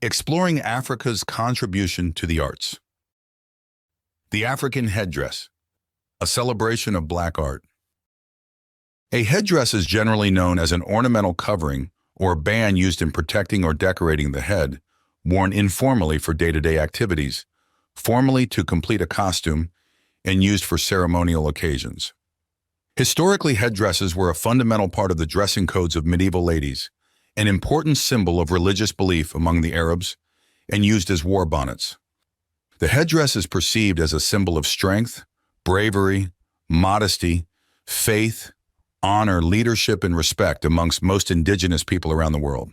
Exploring Africa's contribution to the arts. The African headdress, a celebration of black art. A headdress is generally known as an ornamental covering or band used in protecting or decorating the head, worn informally for day-to-day activities, formally to complete a costume, and used for ceremonial occasions. Historically, headdresses were a fundamental part of the dressing codes of medieval ladies, an important symbol of religious belief among the Arabs, and used as war bonnets. The headdress is perceived as a symbol of strength, bravery, modesty, faith, honor, leadership, and respect amongst most indigenous people around the world.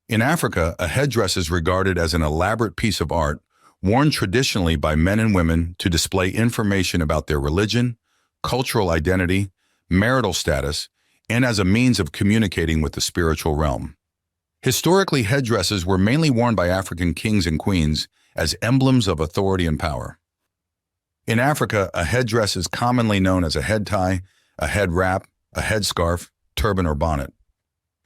In Africa, a headdress is regarded as an elaborate piece of art worn traditionally by men and women to display information about their religion, cultural identity, marital status, and as a means of communicating with the spiritual realm. Historically, headdresses were mainly worn by African kings and queens as emblems of authority and power. In Africa, a headdress is commonly known as a head tie, a head wrap, a headscarf, turban, or bonnet.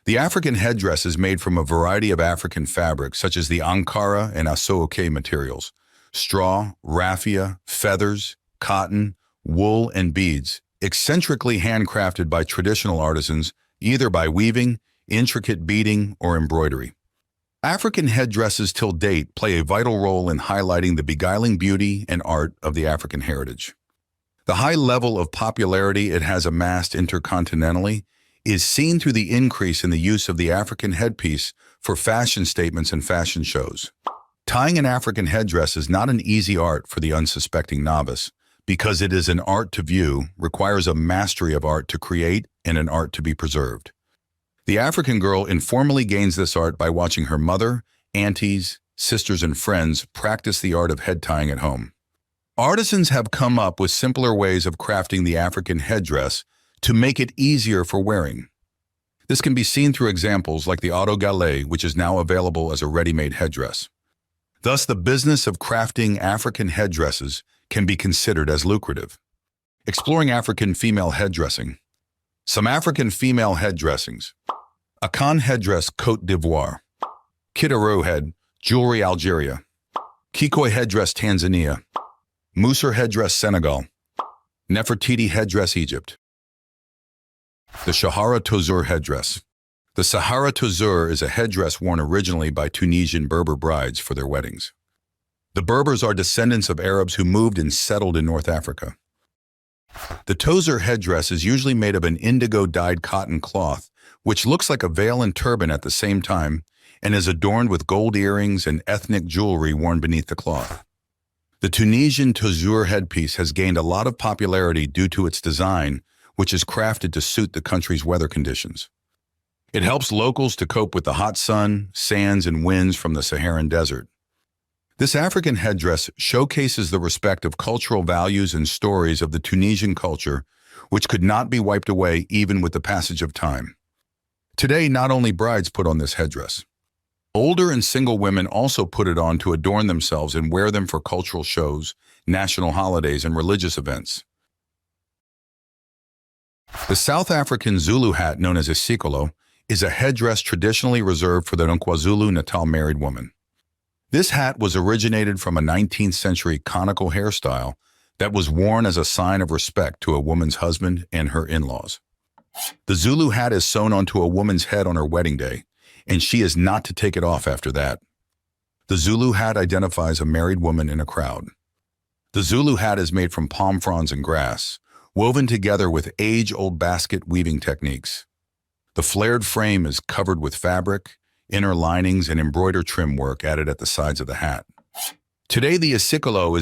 The African headdress is made from a variety of African fabrics such as the Ankara and Aso-Oke materials, straw, raffia, feathers, cotton, wool, and beads, eccentrically handcrafted by traditional artisans, either by weaving, intricate beading, or embroidery. African headdresses till date play a vital role in highlighting the beguiling beauty and art of the African heritage. The high level of popularity it has amassed intercontinentally is seen through the increase in the use of the African headpiece for fashion statements and fashion shows. Tying an African headdress is not an easy art for the unsuspecting novice, because it is an art to view, requires a mastery of art to create, and an art to be preserved. The African girl informally gains this art by watching her mother, aunties, sisters, and friends practice the art of head tying at home. Artisans have come up with simpler ways of crafting the African headdress to make it easier for wearing. This can be seen through examples like the auto gallet, which is now available as a ready-made headdress. Thus, the business of crafting African headdresses can be considered as lucrative. Exploring African female headdressing. Some African female headdressings. Akan headdress, Côte d'Ivoire. Kidaro head, jewelry, Algeria. Kikoi headdress, Tanzania. Musser headdress, Senegal. Nefertiti headdress, Egypt. The Sahara Tozur headdress. The Sahara Tozur is a headdress worn originally by Tunisian Berber brides for their weddings. The Berbers are descendants of Arabs who moved and settled in North Africa. The Tozur headdress is usually made of an indigo-dyed cotton cloth, which looks like a veil and turban at the same time, and is adorned with gold earrings and ethnic jewelry worn beneath the cloth. The Tunisian Tozur headpiece has gained a lot of popularity due to its design, which is crafted to suit the country's weather conditions. It helps locals to cope with the hot sun, sands, and winds from the Saharan desert. This African headdress showcases the respect of cultural values and stories of the Tunisian culture, which could not be wiped away even with the passage of time. Today, not only brides put on this headdress. Older and single women also put it on to adorn themselves and wear them for cultural shows, national holidays, and religious events. The South African Zulu hat, known as a sikolo, is a headdress traditionally reserved for the KwaZulu-Natal married woman. This hat was originated from a 19th century conical hairstyle that was worn as a sign of respect to a woman's husband and her in-laws. The Zulu hat is sewn onto a woman's head on her wedding day, and she is not to take it off after that. The Zulu hat identifies a married woman in a crowd. The Zulu hat is made from palm fronds and grass, woven together with age-old basket weaving techniques. The flared frame is covered with fabric, inner linings, and embroidered trim work added at the sides of the hat. Today, the isikolo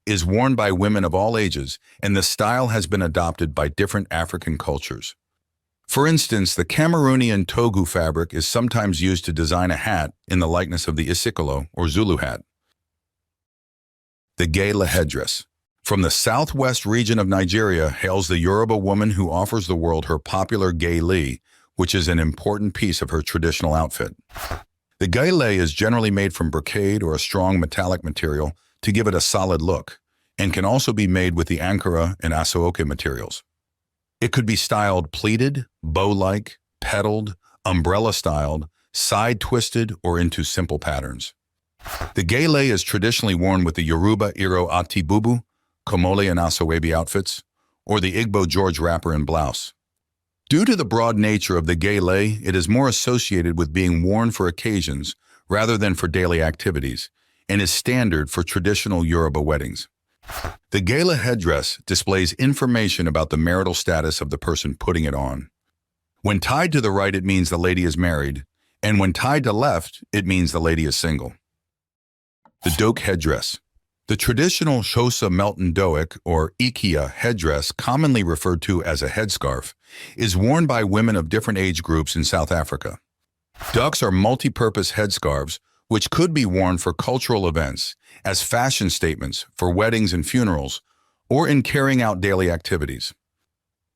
is worn by women of all ages, and the style has been adopted by different African cultures. For instance, the Cameroonian togu fabric is sometimes used to design a hat in the likeness of the isikolo or Zulu hat. The Gela headdress. From the southwest region of Nigeria hails the Yoruba woman who offers the world her popular gele, which is an important piece of her traditional outfit. The gele is generally made from brocade or a strong metallic material to give it a solid look, and can also be made with the Ankara and Aso-Oke materials. It could be styled pleated, bow-like, petaled, umbrella-styled, side-twisted or into simple patterns. The gele is traditionally worn with the Yoruba Iro Ati Bubu, Komole and Asoebi outfits, or the Igbo George wrapper and blouse. Due to the broad nature of the gele, it is more associated with being worn for occasions rather than for daily activities, and is standard for traditional Yoruba weddings. The gele headdress displays information about the marital status of the person putting it on. When tied to the right, it means the lady is married, and when tied to left, it means the lady is single. The Doek headdress. The traditional Xhosa Melton Doek or Ikia headdress, commonly referred to as a headscarf, is worn by women of different age groups in South Africa. Doeks are multi-purpose headscarves which could be worn for cultural events, as fashion statements for weddings and funerals, or in carrying out daily activities.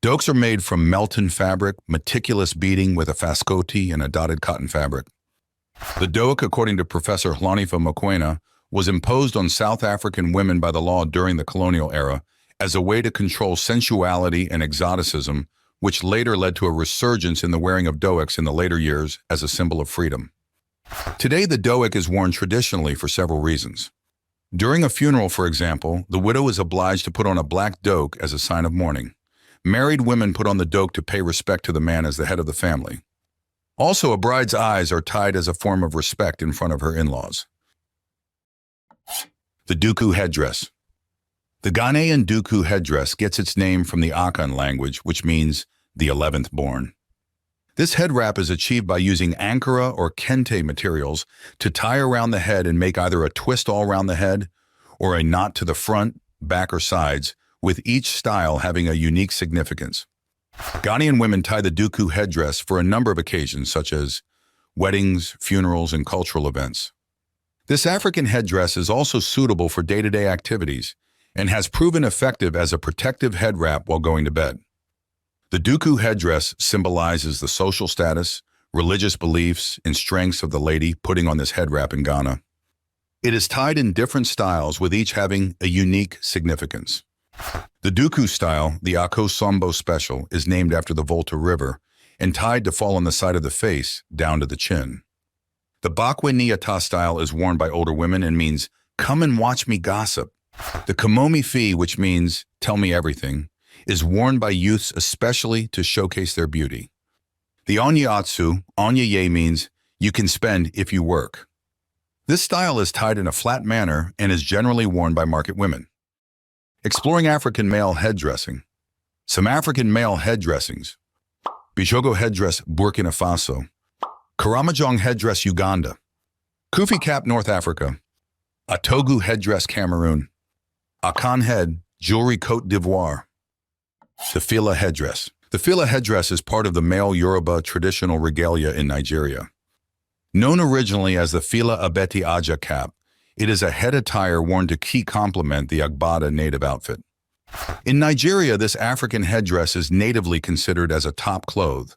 Doeks are made from Melton fabric, meticulous beading with a fascote and a dotted cotton fabric. The Doek, according to Professor Hlonifa Mokoena, was imposed on South African women by the law during the colonial era as a way to control sensuality and exoticism, which later led to a resurgence in the wearing of doeks in the later years as a symbol of freedom. Today, the doek is worn traditionally for several reasons. During a funeral, for example, the widow is obliged to put on a black doek as a sign of mourning. Married women put on the doek to pay respect to the man as the head of the family. Also, a bride's eyes are tied as a form of respect in front of her in-laws. The Dooku headdress. The Ghanaian Dooku headdress gets its name from the Akan language, which means the 11th born. This head wrap is achieved by using ankara or kente materials to tie around the head and make either a twist all around the head or a knot to the front, back, or sides, with each style having a unique significance. Ghanaian women tie the Dooku headdress for a number of occasions, such as weddings, funerals, and cultural events. This African headdress is also suitable for day-to-day activities and has proven effective as a protective head wrap while going to bed. The Dooku headdress symbolizes the social status, religious beliefs, and strengths of the lady putting on this head wrap in Ghana. It is tied in different styles, with each having a unique significance. The Dooku style, the Akosombo Special, is named after the Volta River and tied to fall on the side of the face down to the chin. The Bakwe Niata style is worn by older women and means, "Come and watch me gossip." The Kamomi Fi, which means, "Tell me everything," is worn by youths especially to showcase their beauty. The Onyaatsu, Onyaye, means, "You can spend if you work." This style is tied in a flat manner and is generally worn by market women. Exploring African male head dressing. Some African male head dressings. Bishogo headdress, Burkina Faso. Karamojong headdress, Uganda. Kufi cap, North Africa. Atogu headdress, Cameroon. Akan head, jewelry, Côte d'Ivoire. The Fila headdress. The Fila headdress is part of the male Yoruba traditional regalia in Nigeria. Known originally as the Fila Abeti Aja cap, it is a head attire worn to key complement the Agbada native outfit. In Nigeria, this African headdress is natively considered as a top cloth.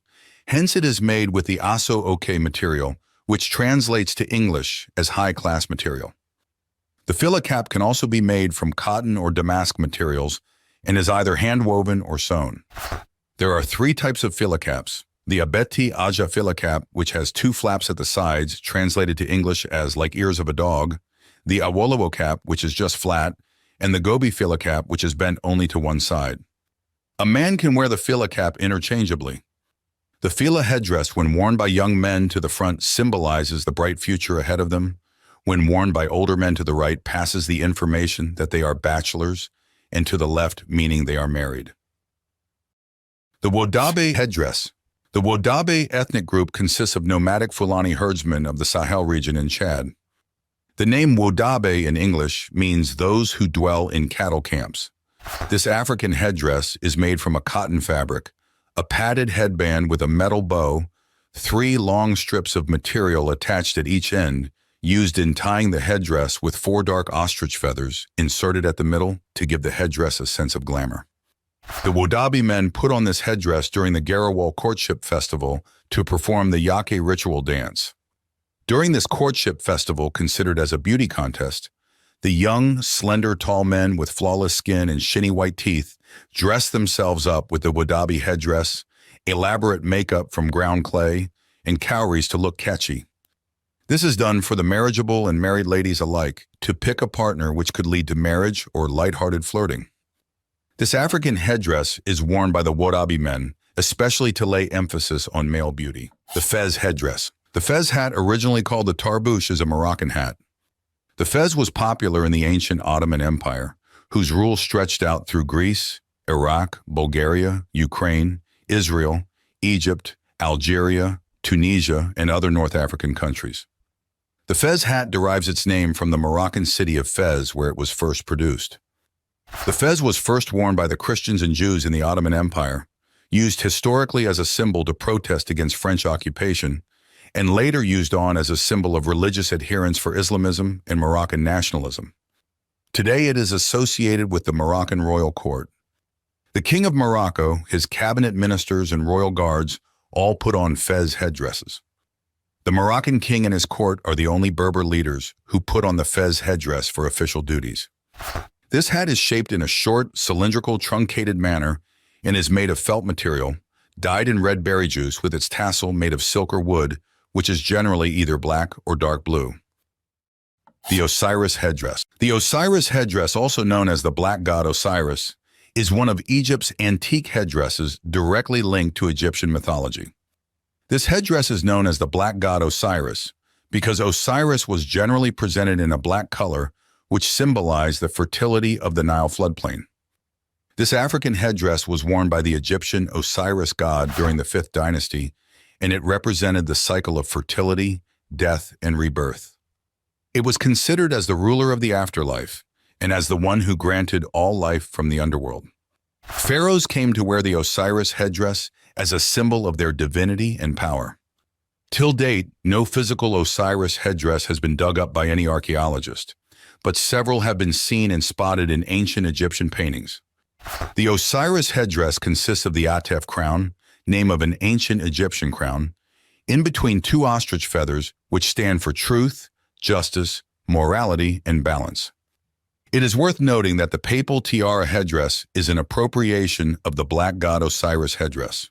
Hence, it is made with the Aso Oke material, which translates to English as high-class material. The Fila cap can also be made from cotton or damask materials and is either hand-woven or sewn. There are 3 types of Fila caps. The Abeti Aja Fila cap, which has 2 flaps at the sides, translated to English as like ears of a dog, the Awolowo cap, which is just flat, and the Gobi Fila cap, which is bent only to one side. A man can wear the Fila cap interchangeably. The Fila headdress, when worn by young men to the front, symbolizes the bright future ahead of them. When worn by older men to the right, passes the information that they are bachelors, and to the left, meaning they are married. The Wodabe headdress. The Wodabe ethnic group consists of nomadic Fulani herdsmen of the Sahel region in Chad. The name Wodabe in English means those who dwell in cattle camps. This African headdress is made from a cotton fabric, a padded headband with a metal bow, 3 long strips of material attached at each end, used in tying the headdress with 4 dark ostrich feathers inserted at the middle to give the headdress a sense of glamour. The Wodabe men put on this headdress during the Garawal courtship festival to perform the Yake ritual dance. During this courtship festival, considered as a beauty contest, the young, slender, tall men with flawless skin and shiny white teeth dress themselves up with the Wodabe headdress, elaborate makeup from ground clay, and cowries to look catchy. This is done for the marriageable and married ladies alike to pick a partner which could lead to marriage or lighthearted flirting. This African headdress is worn by the Wabi men, especially to lay emphasis on male beauty. The fez headdress. The fez hat, originally called the tarbouche, is a Moroccan hat. The fez was popular in the ancient Ottoman Empire, whose rule stretched out through Greece, Iraq, Bulgaria, Ukraine, Israel, Egypt, Algeria, Tunisia, and other North African countries. The fez hat derives its name from the Moroccan city of Fez, where it was first produced. The fez was first worn by the Christians and Jews in the Ottoman Empire, used historically as a symbol to protest against French occupation, and later used on as a symbol of religious adherence for Islamism and Moroccan nationalism. Today it is associated with the Moroccan royal court. The King of Morocco, his cabinet ministers, and royal guards all put on fez headdresses. The Moroccan king and his court are the only Berber leaders who put on the fez headdress for official duties. This hat is shaped in a short, cylindrical, truncated manner and is made of felt material, dyed in red berry juice with its tassel made of silk or wood, which is generally either black or dark blue. The Osiris headdress. The Osiris headdress, also known as the Black God Osiris, is one of Egypt's antique headdresses directly linked to Egyptian mythology. This headdress is known as the Black God Osiris because Osiris was generally presented in a black color, which symbolized the fertility of the Nile floodplain. This African headdress was worn by the Egyptian Osiris god during the 5th dynasty, and it represented the cycle of fertility, death, and rebirth. It was considered as the ruler of the afterlife and as the one who granted all life from the underworld. Pharaohs came to wear the Osiris headdress as a symbol of their divinity and power. Till date, no physical Osiris headdress has been dug up by any archaeologist, but several have been seen and spotted in ancient Egyptian paintings. The Osiris headdress consists of the Atef crown, name of an ancient Egyptian crown, in between two ostrich feathers, which stand for truth, justice, morality, and balance. It is worth noting that the papal tiara headdress is an appropriation of the Black God Osiris headdress.